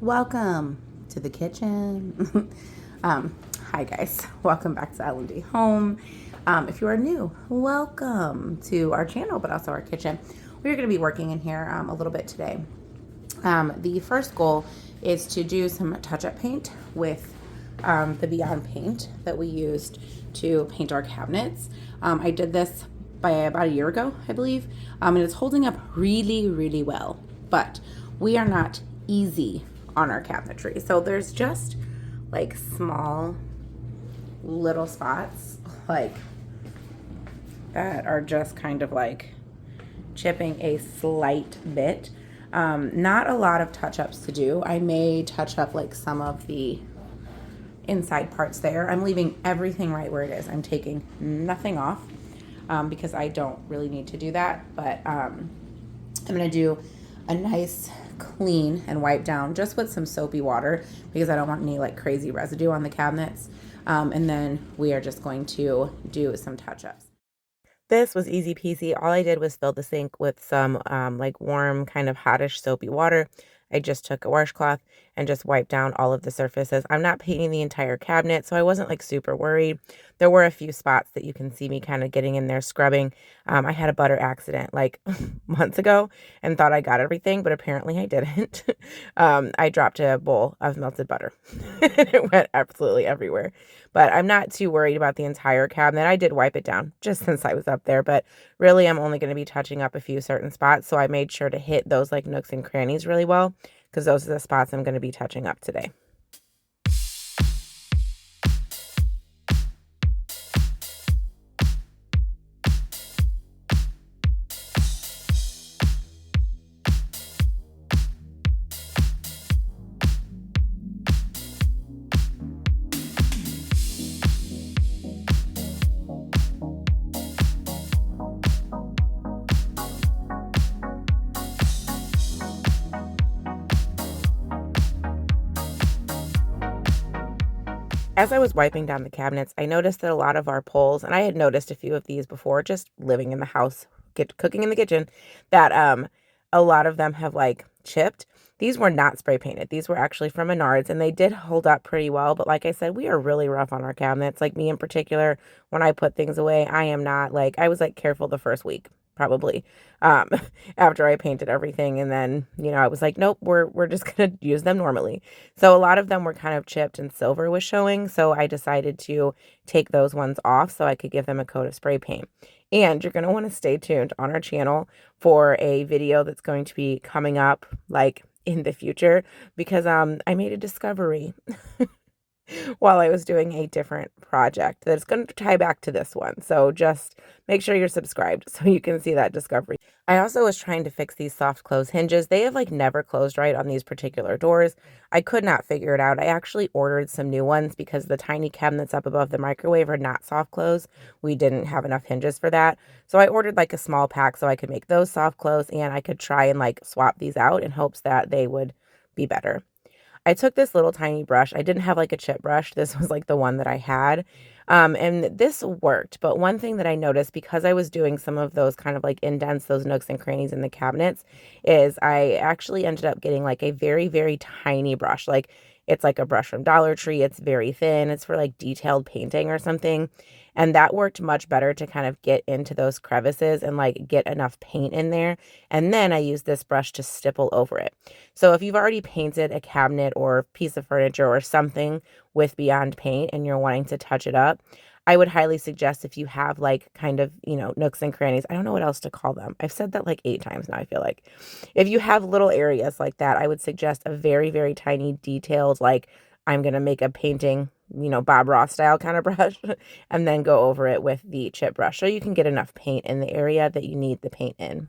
Welcome to the kitchen. Hi guys, welcome back to L&D Home. If you are new, welcome to our channel, but also our kitchen. We're going to be working in here a little bit today. The first goal is to do some touch-up paint with the Beyond paint that we used to paint our cabinets. I did this by about a year ago, I believe, and it's holding up really, really well. But we are not easy on our cabinetry. So there's just like small little spots like that are just kind of like chipping a slight bit. Not a lot of touch-ups to do. I may touch up like some of the inside parts there. I'm leaving everything right where it is. I'm taking nothing off because I don't really need to do that. But I'm going to do a nice clean and wipe down just with some soapy water because I don't want any like crazy residue on the cabinets. And then we are just going to do some touch-ups. This was easy peasy. All I did was fill the sink with some like warm, kind of hottish soapy water. I just took a washcloth and just wiped down all of the surfaces. I'm not painting the entire cabinet, so I wasn't like super worried. There were a few spots that you can see me kind of getting in there scrubbing. I had a butter accident like months ago and thought I got everything, but apparently I didn't. I dropped a bowl of melted butter. It went absolutely everywhere. But I'm not too worried about the entire cabinet. I did wipe it down just since I was up there, but really I'm only going to be touching up a few certain spots. So I made sure to hit those like nooks and crannies really well because those are the spots I'm going to be touching up today. As I was wiping down the cabinets, I noticed that a lot of our poles, and I had noticed a few of these before, just living in the house, cooking in the kitchen, that a lot of them have like chipped. These were not spray painted. These were actually from Menards, and they did hold up pretty well. But like I said, we are really rough on our cabinets. Like me in particular, when I put things away, I am not like, I was like careful the first week, probably, um, after I painted everything. And then, I was like, nope, we're just going to use them normally. So a lot of them were kind of chipped and silver was showing. So I decided to take those ones off so I could give them a coat of spray paint. And you're going to want to stay tuned on our channel for a video that's going to be coming up like in the future because I made a discovery while I was doing a different project that's going to tie back to this one. So just make sure you're subscribed so you can see that discovery. I also was trying to fix these soft close hinges. They have like never closed right on these particular doors. I could not figure it out. I actually ordered some new ones because the tiny cabinets up above the microwave are not soft close. We didn't have enough hinges for that. So I ordered like a small pack so I could make those soft close and I could try and like swap these out in hopes that they would be better. I took this little tiny brush. I didn't have like a chip brush. This was like the one that I had. And this worked. But one thing that I noticed because I was doing some of those kind of like indents, those nooks and crannies in the cabinets, is I actually ended up getting like a very, very tiny brush. Like it's like a brush from Dollar Tree. It's very thin. It's for like detailed painting or something. And that worked much better to kind of get into those crevices and like get enough paint in there. And then I used this brush to stipple over it. So if you've already painted a cabinet or piece of furniture or something with Beyond Paint and you're wanting to touch it up, I would highly suggest if you have like kind of, nooks and crannies. I don't know what else to call them. I've said that like 8 times now, I feel like. If you have little areas like that, I would suggest a very, very tiny detailed, like I'm going to make a painting, Bob Ross style kind of brush, and then go over it with the chip brush so you can get enough paint in the area that you need the paint in.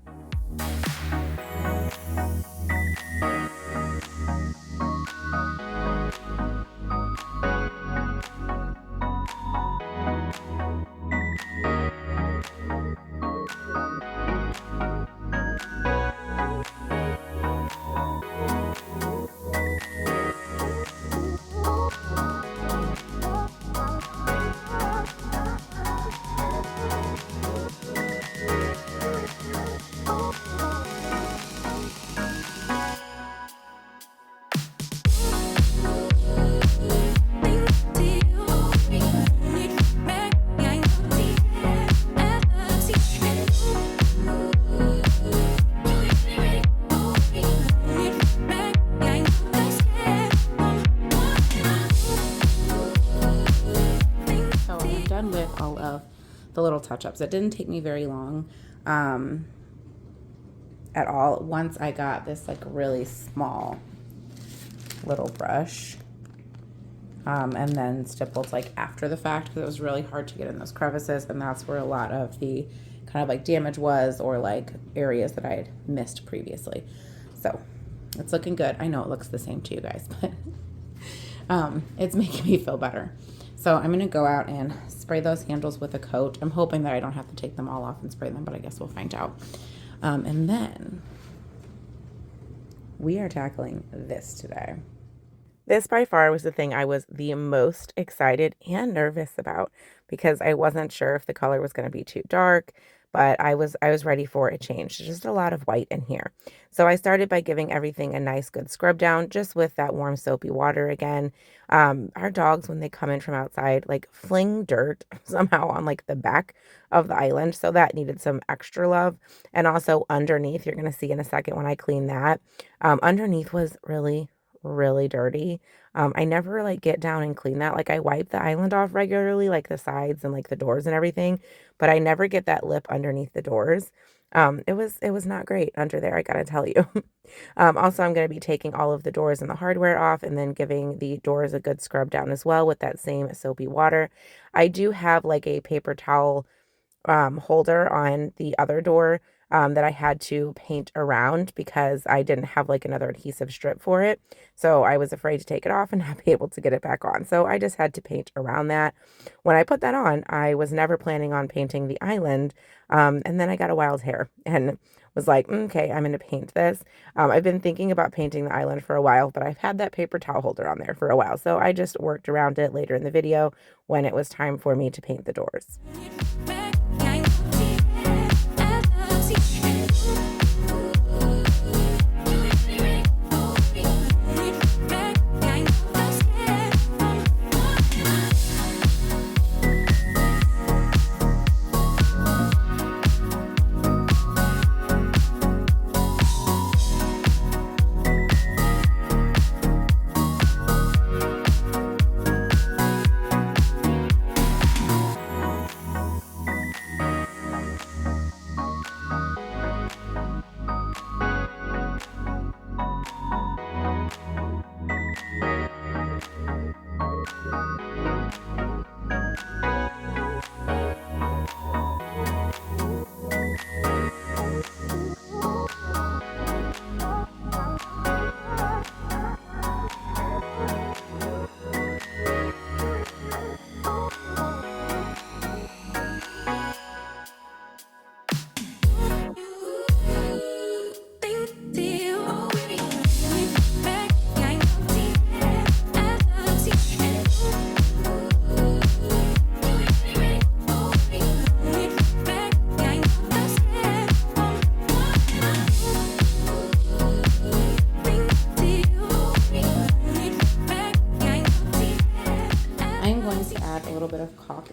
the little touch-ups. It didn't take me very long at all. Once I got this like really small little brush, and then stippled like after the fact, because it was really hard to get in those crevices, and that's where a lot of the kind of like damage was, or like areas that I had missed previously. So it's looking good. I know it looks the same to you guys, but it's making me feel better. So I'm gonna go out and spray those handles with a coat. I'm hoping that I don't have to take them all off and spray them, but I guess we'll find out. And then we are tackling this today. This by far was the thing I was the most excited and nervous about, because I wasn't sure if the color was going to be too dark, but I was ready for a change. There's just a lot of white in here. So I started by giving everything a nice good scrub down, just with that warm soapy water again. Our dogs, when they come in from outside, like fling dirt somehow on like the back of the island. So that needed some extra love. And also underneath, you're going to see in a second when I clean that, underneath was really dirty. I never like get down and clean that. Like I wipe the island off regularly, like the sides and like the doors and everything, but I never get that lip underneath the doors. It was not great under there, I gotta tell you. Also, I'm going to be taking all of the doors and the hardware off, and then giving the doors a good scrub down as well with that same soapy water. I do have like a paper towel holder on the other door that I had to paint around, because I didn't have like another adhesive strip for it. So I was afraid to take it off and not be able to get it back on. So I just had to paint around that. When I put that on, I was never planning on painting the island. And then I got a wild hair and was like, okay, I'm going to paint this. I've been thinking about painting the island for a while, but I've had that paper towel holder on there for a while. So I just worked around it later in the video when it was time for me to paint the doors.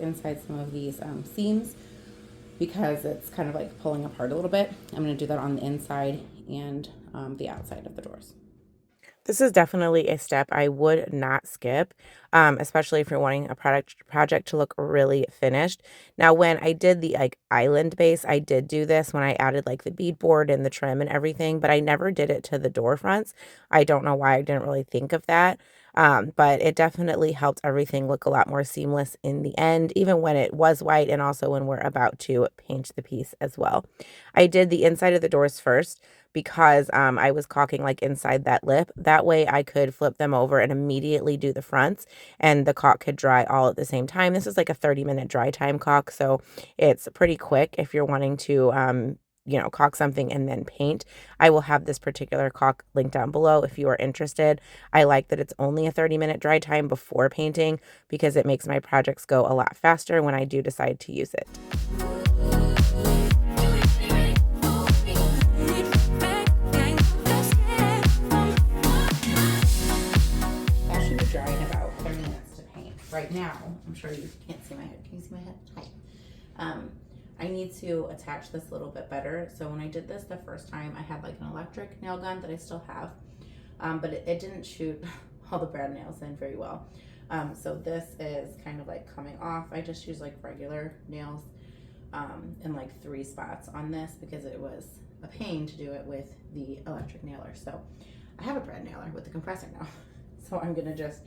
Inside some of these seams, because it's kind of like pulling apart a little bit. I'm going to do that on the inside and the outside of the doors. This is definitely a step I would not skip, especially if you're wanting a project to look really finished. Now, when I did the like island base, I did do this when I added like the beadboard and the trim and everything, but I never did it to the door fronts. I don't know why I didn't really think of that. But it definitely helped everything look a lot more seamless in the end, even when it was white, and also when we're about to paint the piece as well. I did the inside of the doors first, because I was caulking like inside that lip. That way I could flip them over and immediately do the fronts, and the caulk could dry all at the same time. This is like a 30-minute dry time caulk, so it's pretty quick if you're wanting to caulk something and then paint. I will have this particular caulk linked down below if you are interested. I like that it's only a 30-minute dry time before painting, because it makes my projects go a lot faster when I do decide to use it. Dry in about 30 minutes to paint. Right now, I'm sure you can't see my head. Can you see my head? Hi. I need to attach this a little bit better. So when I did this the first time, I had like an electric nail gun that I still have, but it didn't shoot all the brad nails in very well. So this is kind of like coming off. I just use like regular nails, in like 3 spots on this because it was a pain to do it with the electric nailer. So I have a brad nailer with the compressor now. So I'm gonna just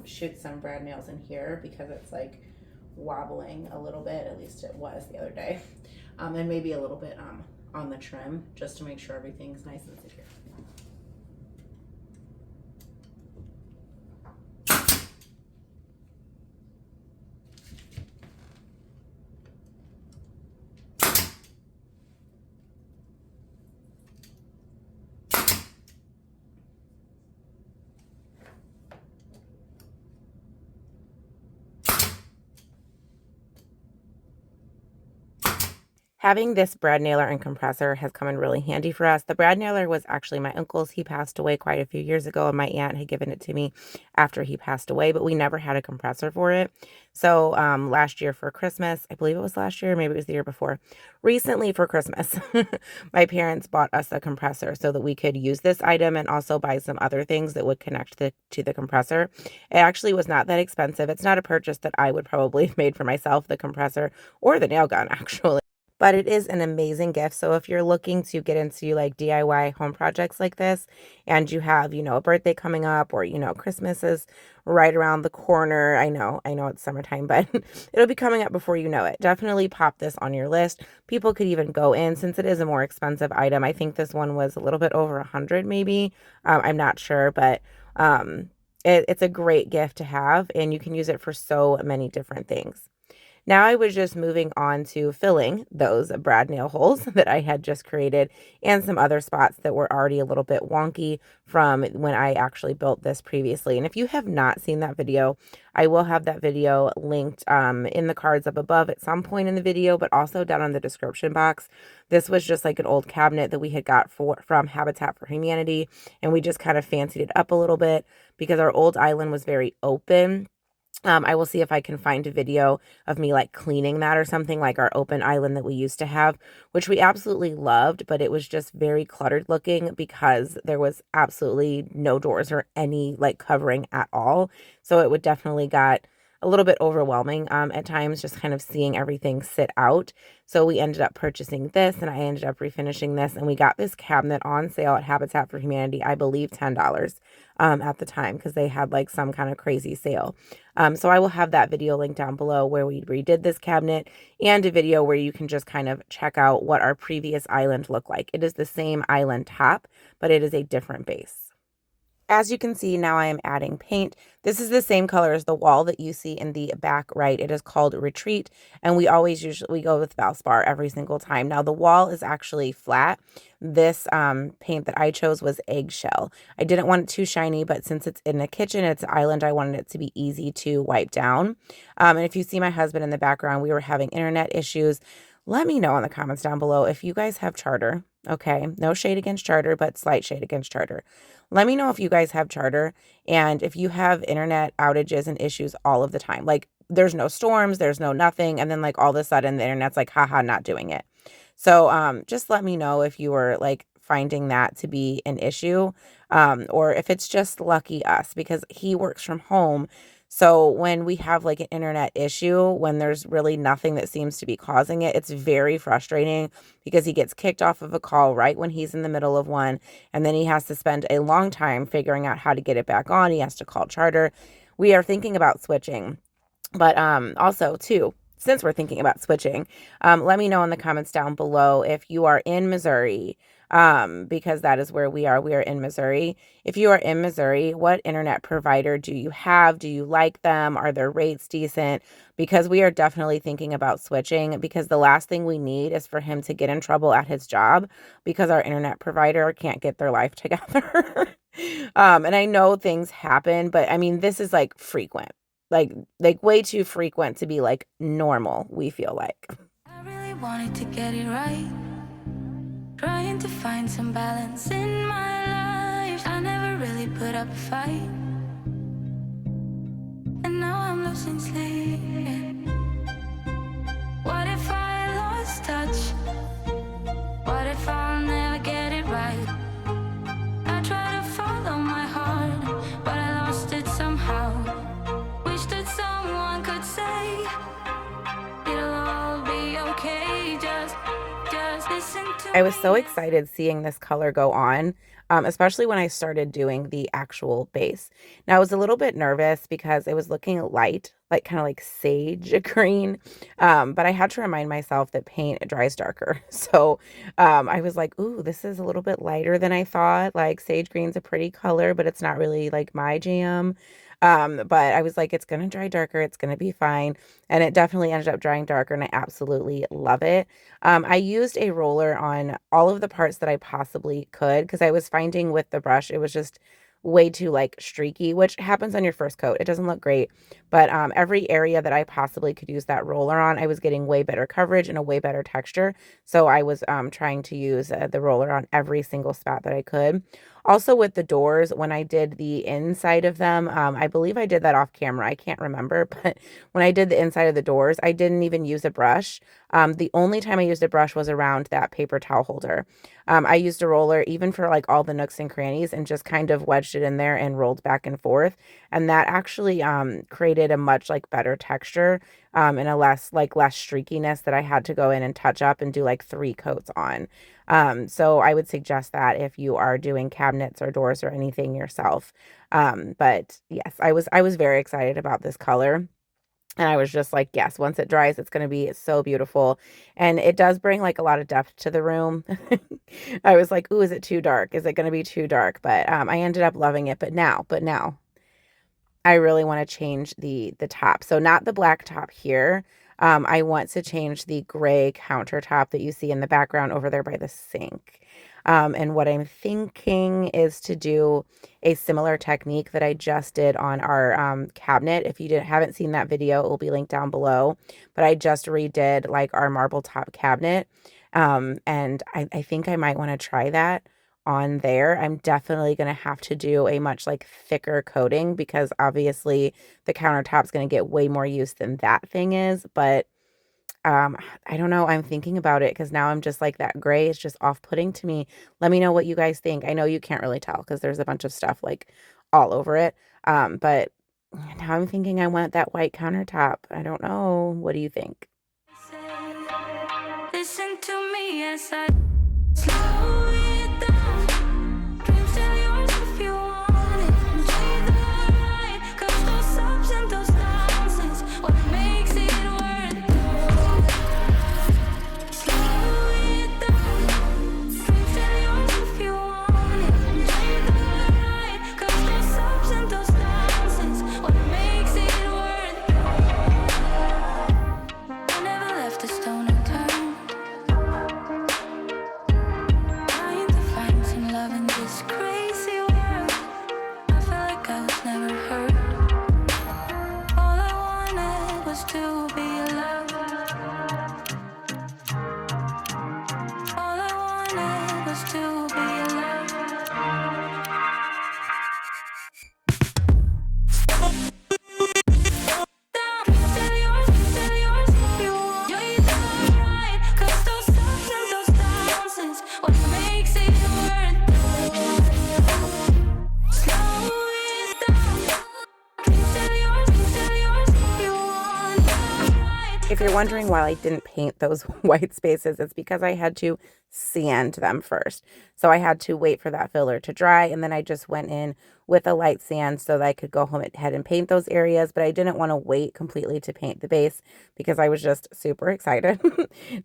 shoot some brad nails in here because it's like wobbling a little bit, at least it was the other day. And maybe a little bit on the trim just to make sure everything's nice and secure. Having this brad nailer and compressor has come in really handy for us. The brad nailer was actually my uncle's. He passed away quite a few years ago, and my aunt had given it to me after he passed away, but we never had a compressor for it. So last year for Christmas, I believe it was last year, maybe it was the year before, recently for Christmas, my parents bought us a compressor so that we could use this item and also buy some other things that would connect to the compressor. It actually was not that expensive. It's not a purchase that I would probably have made for myself, the compressor or the nail gun, actually. But it is an amazing gift. So if you're looking to get into like DIY home projects like this and you have, a birthday coming up or, Christmas is right around the corner. I know it's summertime, but it'll be coming up before you know it. Definitely pop this on your list. People could even go in since it is a more expensive item. I think this one was a little bit over 100 maybe. I'm not sure, but it's a great gift to have and you can use it for so many different things. Now I was just moving on to filling those brad nail holes that I had just created and some other spots that were already a little bit wonky from when I actually built this previously. And if you have not seen that video, I will have that video linked in the cards up above at some point in the video, but also down in the description box. This was just like an old cabinet that we had got from Habitat for Humanity, and we just kind of fancied it up a little bit because our old island was very open. I will see if I can find a video of me like cleaning that or something, like our open island that we used to have, which we absolutely loved, but it was just very cluttered looking because there was absolutely no doors or any like covering at all. So it would definitely got a little bit overwhelming at times, just kind of seeing everything sit out. So we ended up purchasing this and I ended up refinishing this, and we got this cabinet on sale at Habitat for Humanity, I believe $10 at the time because they had like some kind of crazy sale. So I will have that video linked down below where we redid this cabinet and a video where you can just kind of check out what our previous island looked like. It is the same island top, but it is a different base. As you can see, now I am adding paint. This is the same color as the wall that you see in the back right. It is called Retreat, and we go with Valspar every single time. Now the wall is actually flat. This paint that I chose was eggshell. I didn't want it too shiny, but since it's in the kitchen, it's an island, I wanted it to be easy to wipe down. And if you see my husband in the background, we were having internet issues. Let me know in the comments down below if you guys have Charter. Okay, no shade against Charter, but slight shade against Charter. Let me know if you guys have Charter and if you have internet outages and issues all of the time. Like there's no storms, there's no nothing, and then like all of a sudden the internet's like, haha, not doing it. So just let me know if you were like finding that to be an issue, or if it's just lucky us because he works from home. So when we have like an internet issue, when there's really nothing that seems to be causing it, it's very frustrating because he gets kicked off of a call right when he's in the middle of one. And then he has to spend a long time figuring out how to get it back on. He has to call Charter. We are thinking about switching, but also too, since we're thinking about switching, let me know in the comments down below if you are in Missouri, because that is where we are. We are in Missouri. If you are in Missouri, what internet provider do you have? Do you like them? Are their rates decent? Because we are definitely thinking about switching, because the last thing we need is for him to get in trouble at his job because our internet provider can't get their life together. And I know things happen, but I mean, this is like frequent. Like way too frequent to be like normal, we feel like. I really wanted to get it right, trying to find some balance in my life. I never really put up a fight, and now I'm losing sleep. What if I lost touch? What if I'll never get it right? I try to follow my heart, but I lost it somehow. Wish that someone could say it'll all be okay. I was so excited seeing this color go on, especially when I started doing the actual base. Now, I was a little bit nervous because it was looking light, like kind of like sage green, but I had to remind myself that paint dries darker. So I was like, ooh, this is a little bit lighter than I thought. Like sage green's a pretty color, but it's not really like my jam. But I was like, it's going to dry darker. It's going to be fine. And it definitely ended up drying darker, and I absolutely love it. I used a roller on all of the parts that I possibly could because I was finding with the brush, it was just way too like streaky, which happens on your first coat. It doesn't look great, but every area that I possibly could use that roller on, I was getting way better coverage and a way better texture. So I was trying to use the roller on every single spot that I could. Also with the doors, when I did the inside of them, I believe I did that off camera. I can't remember, but when I did the inside of the doors, I didn't even use a brush. The only time I used a brush was around that paper towel holder. I used a roller even for like all the nooks and crannies and just kind of wedged it in there and rolled back and forth. And that actually created a much like better texture and a less streakiness that I had to go in and touch up and do like 3 coats on. So I would suggest that if you are doing cabinets or doors or anything yourself. But yes, I was very excited about this color. And I was just like, yes, once it dries, it's going to be so beautiful. And it does bring like a lot of depth to the room. I was like, ooh, is it too dark? Is it going to be too dark? But I ended up loving it. But now I really want to change the top. So not the black top here. I want to change the gray countertop that you see in the background over there by the sink. And what I'm thinking is to do a similar technique that I just did on our cabinet. If you haven't seen that video, it will be linked down below. But I just redid like our marble top cabinet. And I think I might want to try that on there. I'm definitely going to have to do a much like thicker coating because obviously the countertop's going to get way more use than that thing is. But I don't know. I'm thinking about it because now I'm just like that gray is just off-putting to me. Let me know what you guys think. I know you can't really tell because there's a bunch of stuff like all over it. But now I'm thinking I want that white countertop. I don't know. What do you think? Listen to me as I slow it down. Dreams still yours if you want it. Enjoy the ride, 'cause those ups and those downs is what makes it worth it. Slow it down. Dreams still yours if you want it. Enjoy the ride, 'cause those ups and those downs is what makes it worth it. I never left a stone unturned. Trying to find some love in this crazy world. I felt like I was never hurt. All I wanted was to be loved. All I wanted was to be loved. Still yours if you want. You're the right, 'cause those ups and those downs is what makes it worth it. Slow it down. Still yours if you want. You're right. If you're wondering why I didn't paint those white spaces, it's because I had to sand them first. So I had to wait for that filler to dry, and then I just went in with a light sand so that I could go home ahead and paint those areas. But I didn't want to wait completely to paint the base because I was just super excited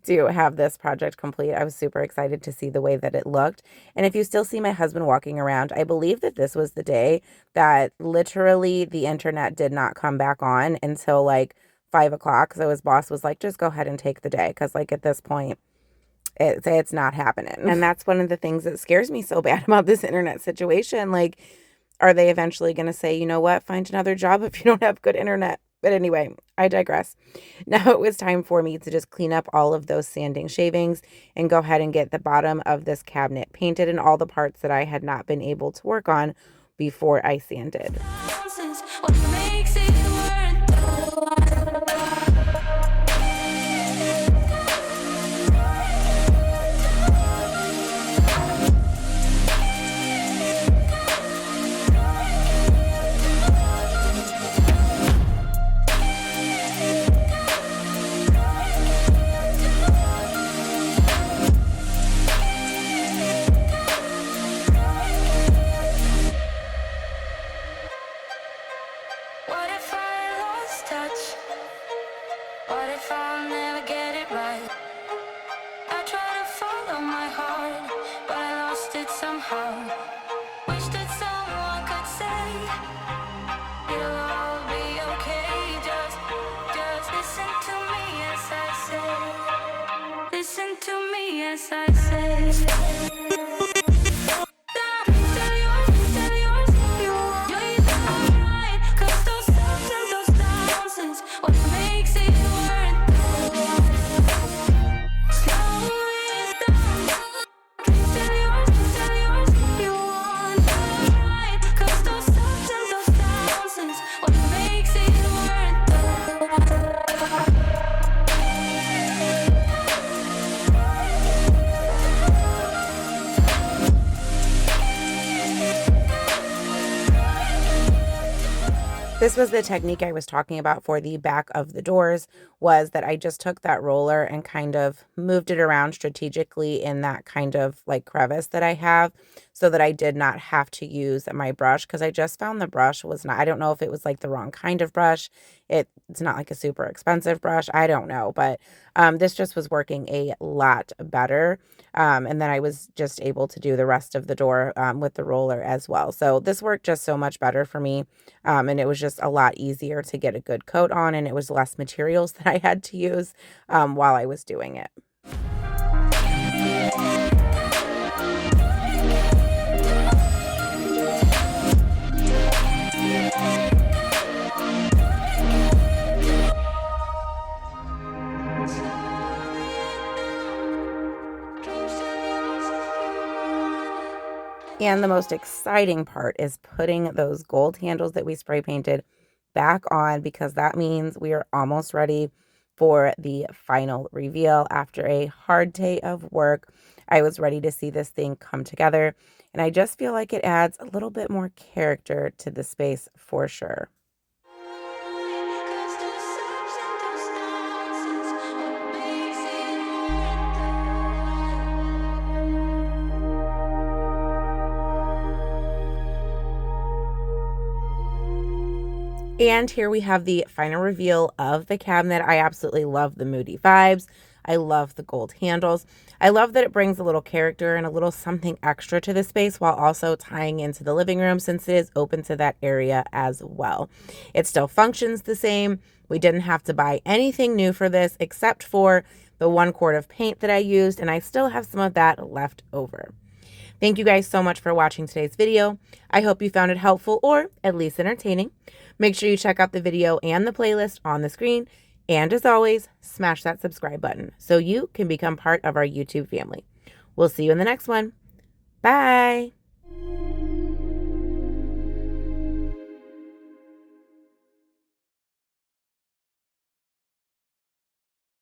to have this project complete. I was super excited to see the way that it looked. And if you still see my husband walking around, I believe that this was the day that literally the internet did not come back on until like 5 o'clock. So his boss was like, just go ahead and take the day. Because like at this point, it's not happening. And that's one of the things that scares me so bad about this internet situation. Like, are they eventually going to say, you know what, find another job if you don't have good internet? But anyway, I digress. Now it was time for me to just clean up all of those sanding shavings and go ahead and get the bottom of this cabinet painted and all the parts that I had not been able to work on before I sanded. Downs is what makes it worth it. This was the technique I was talking about for the back of the doors, was that I just took that roller and kind of moved it around strategically in that kind of like crevice that I have, so that I did not have to use my brush, because I just found the brush was not, I don't know if it was like the wrong kind of brush. It's not like a super expensive brush. I don't know, but this just was working a lot better. And then I was just able to do the rest of the door with the roller as well. So this worked just so much better for me. And it was just a lot easier to get a good coat on, and it was less materials that I had to use while I was doing it. And the most exciting part is putting those gold handles that we spray painted back on, because that means we are almost ready for the final reveal. After a hard day of work, I was ready to see this thing come together, and I just feel like it adds a little bit more character to the space for sure. And here we have the final reveal of the cabinet. I absolutely love the moody vibes. I love the gold handles. I love that it brings a little character and a little something extra to the space, while also tying into the living room, since it is open to that area as well. It still functions the same. We didn't have to buy anything new for this except for the 1 quart of paint that I used, and I still have some of that left over. Thank you guys so much for watching today's video. I hope you found it helpful, or at least entertaining. Make sure you check out the video and the playlist on the screen. And as always, smash that subscribe button so you can become part of our YouTube family. We'll see you in the next one. Bye.